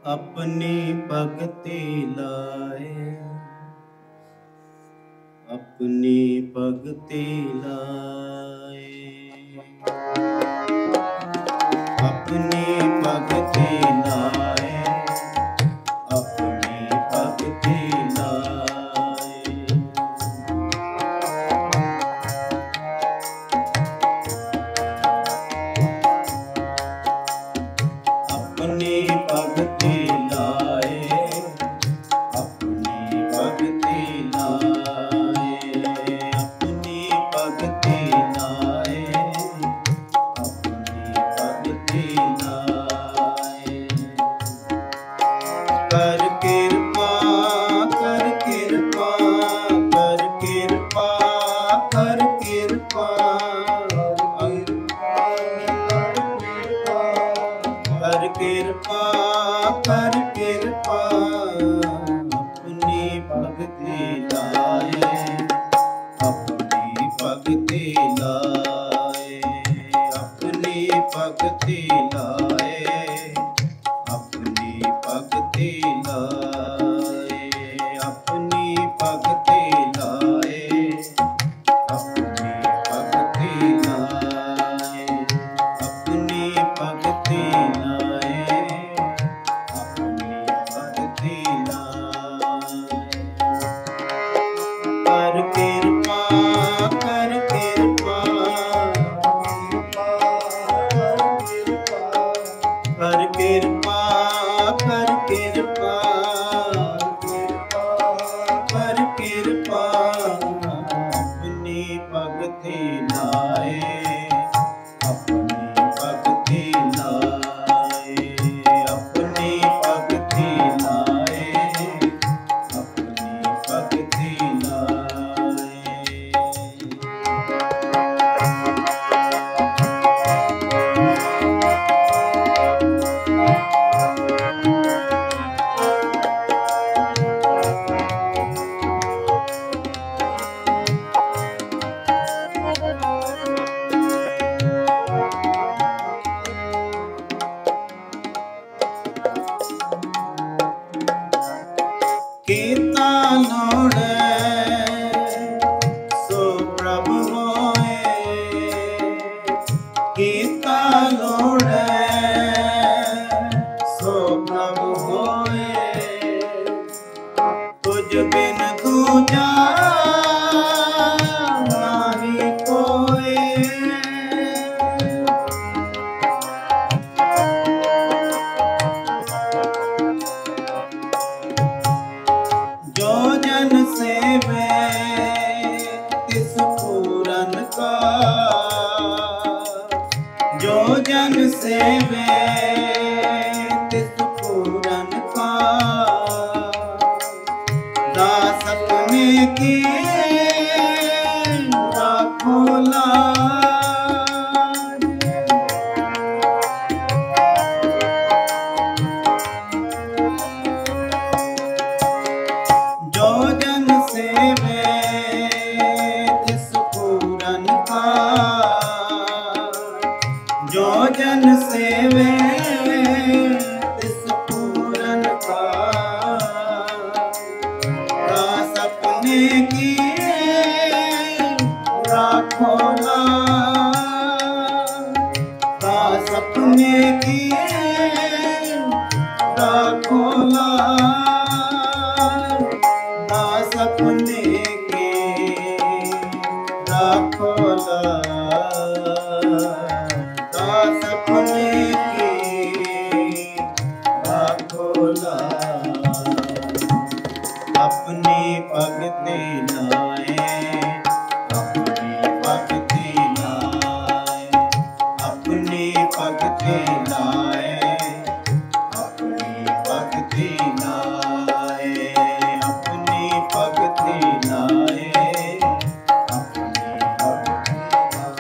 अपनी भगति लाए, अपनी भगति लाए, अपनी भगति लाए, अपनी भगति लाए। अपनी भगति लाए, अपनी भगति लाए, अपनी भगति लाए, अपनी भगति लाए। कर कृपा, कर कृपा, कर कृपा, कर कृपा, कर कृपा, कर कृपा, अपनी भगति लाए, अपनी भगति लाए, अपनी भगति लाए, अपनी भगति लाए, अपनी भगति लाए, अपनी भगति लाए, अपनी भगति लाए, अपनी भगति लाए। कर कृपा, कर कृपा, कर कृपा, कर कृपा, कर कृपा, अपनी भगति लाए, अपनी भगति लाए, अपनी भगति लाए, अपनी भगति लाए। कीता लोड़े सो प्रभु होए, कीता लोड़े सो प्रभु होए, तुझ बिन दूजा नाही कोई। जो जन सेवे तिस पूरन का, जो जन सेवे तिस पूरन का, दास अपने की राखो लाज। जो जन सेवे तिस पूरन का, जो जन सेवे तिस पूरन का, दास अपने की राखो लाज, दास अपने की राखो लाज, दास अपने की राखो लाज, दास अपने की राखो लाज। अपनी भगति लाए, अपनी भगति लाए, अपनी भगति लाए, अपनी भगति लाए, अपनी भगति लाए, अपनी भगति लाए।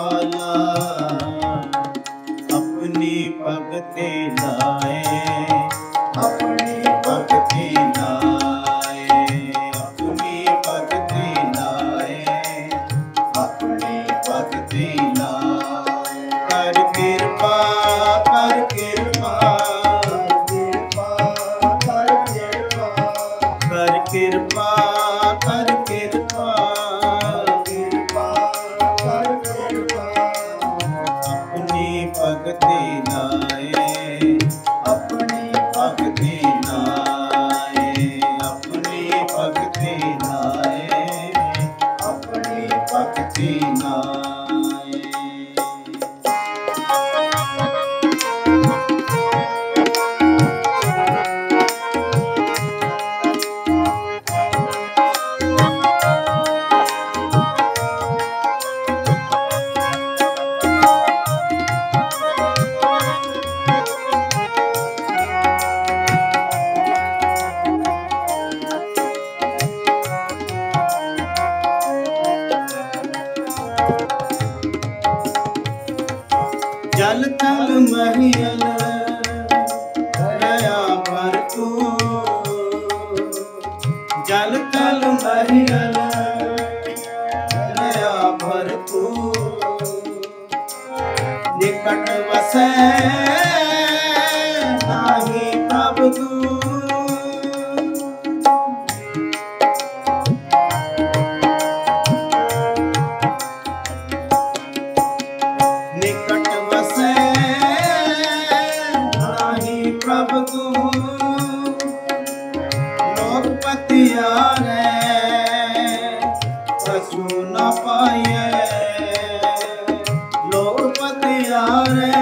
वाला अपनी भगति लाए, अपनी भगति लाए, अपनी भगति लाए, अपनी भगति लाए। कर कृपा, कर कृपा, कर कृपा, कर कृपा, कर कृपा, कृपा, कर कृपा। अपनी भगति लाए, अपनी भगति लाए, अपनी भगति लाए, अपनी भगति लाए। जल थल महियल दया भर तू, जल थल महियल दया भर तू। निकट वसै नाही प्रभु तू, निकट वसै नाही प्रभु तू। लोकपति आरे पशु न पाए, लोकपति आरे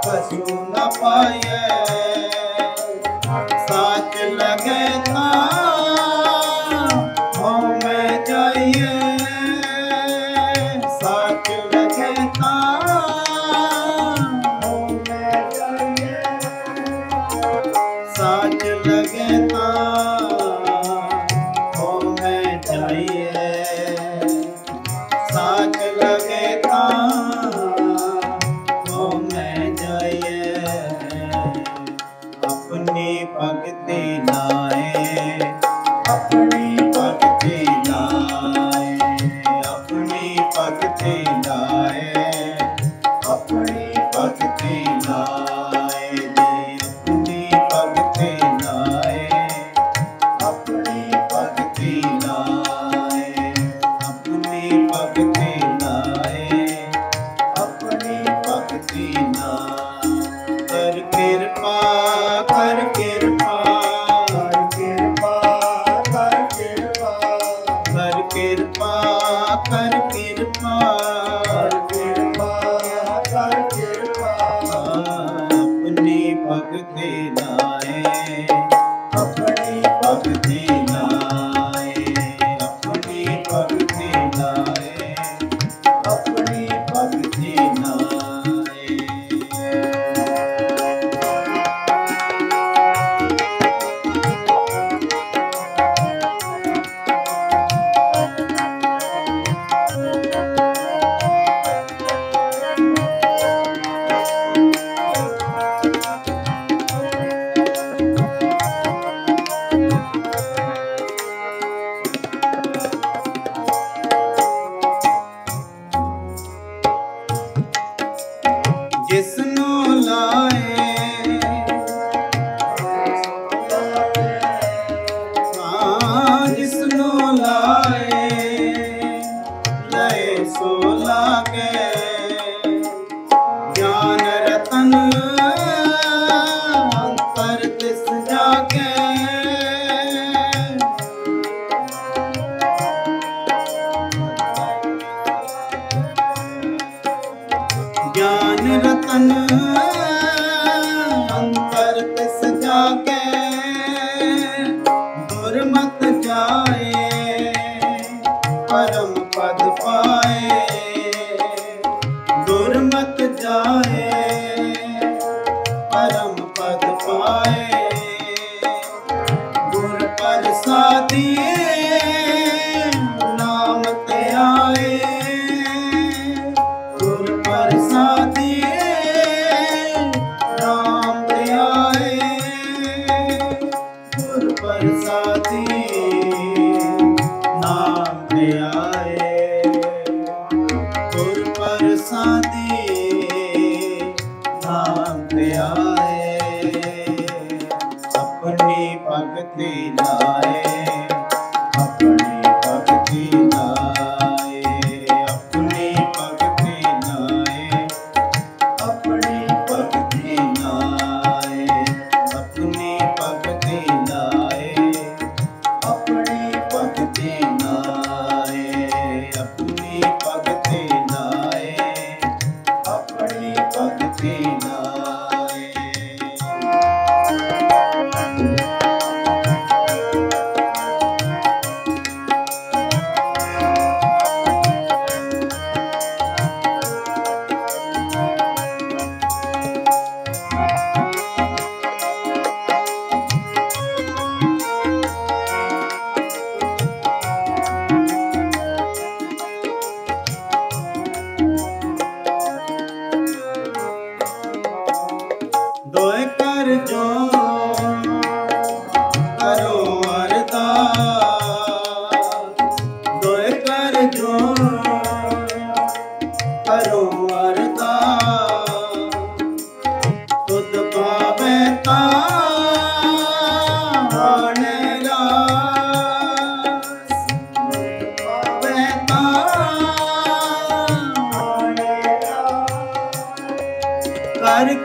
पशु न पाए। साच लगे था में जाइए, साच लगे था में जाइए, साच लगे था में जाइए, साच लगे था में जाइए। अपनी भक्ति लाए, अपनी भक्ति लाए, अपनी भक्ति लाए, अपनी भक्ति लाए, अपनी भक्ति लाए, अपनी भक्ति लाए, अपनी भक्ति लाए, अपनी भक्ति लाए। कर कृपा, कर कृपा, कर कृपा, कर कृपा, कर कृपा, कर कृपा, कर कृपा, कर कृपा। अपनी भक्ति लाए, अपनी भक्ति लाए, अपनी भक्ति लाए, अपनी भक्ति लाए। जिसनो लाए, हाँ जिसनो लाए, लय सो लागे। ज्ञान रतन अंतर दिस जागे, ज्ञान रतन अंतर तिस जागे। दुर्मत जाए परम पद पाए, दुर्मत जाए परम पद पाए। गुर प्रसादी नाम ते आए,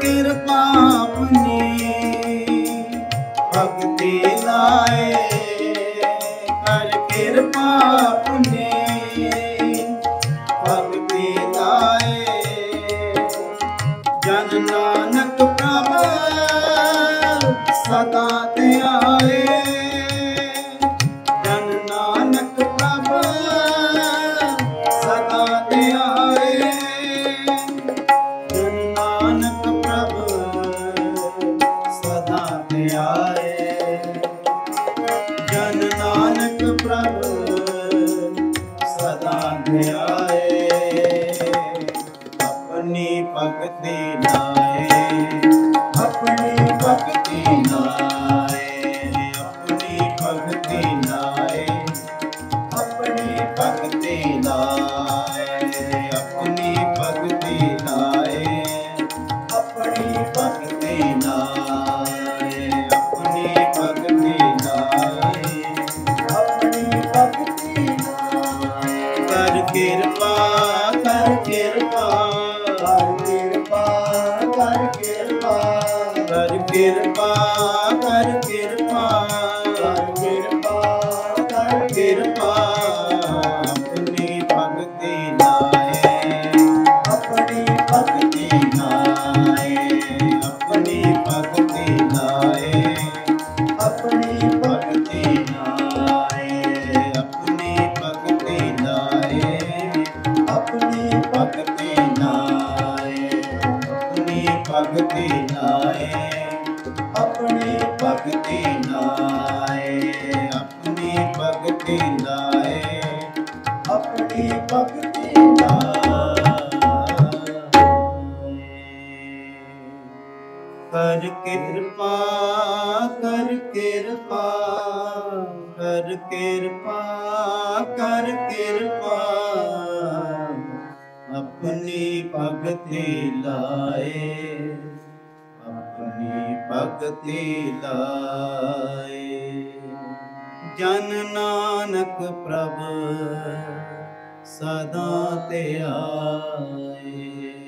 किरपा अपनी भक्ति लाए, कर किरपा अपनी भक्ति लाए। जन नानक प्रभु सदा ते आए, जन नानक प्रभु सदा ते आए। जन नानक प्रभु सदा ते आए, जन नानक प्रभु सदा ते आए। अपनी भक्ति लाए, अपनी भक्ति लाए, अपनी भक्ति लाए, अपनी भक्ति लाए, अपनी भक्ति लाए, अपनी भक्ति लाए, अपनी भक्ति लाए, अपनी भक्ति लाए। कर किरपा, कर किरपा, कर किरपा, कर किरपा, कर किरपा, कर किरपा, कर किरपा, कर किरपा। अपनी भक्ति लाए, अपनी भक्ति लाए, अपनी भक्ति लाए, अपनी भक्ति लाए, अपनी भक्ति लाए, अपनी भक्ति लाए, अपनी भक्ति लाए, अपनी भक्ति लाए, अपनी भक्ति लाए, अपनी भक्ति लाए। कर किरपा, कर किरपा, कर किरपा, कर किरपा। अपनी भक्ति लाए, अपनी भक्ति लाए। जन नानक प्रभु सदा ते आए।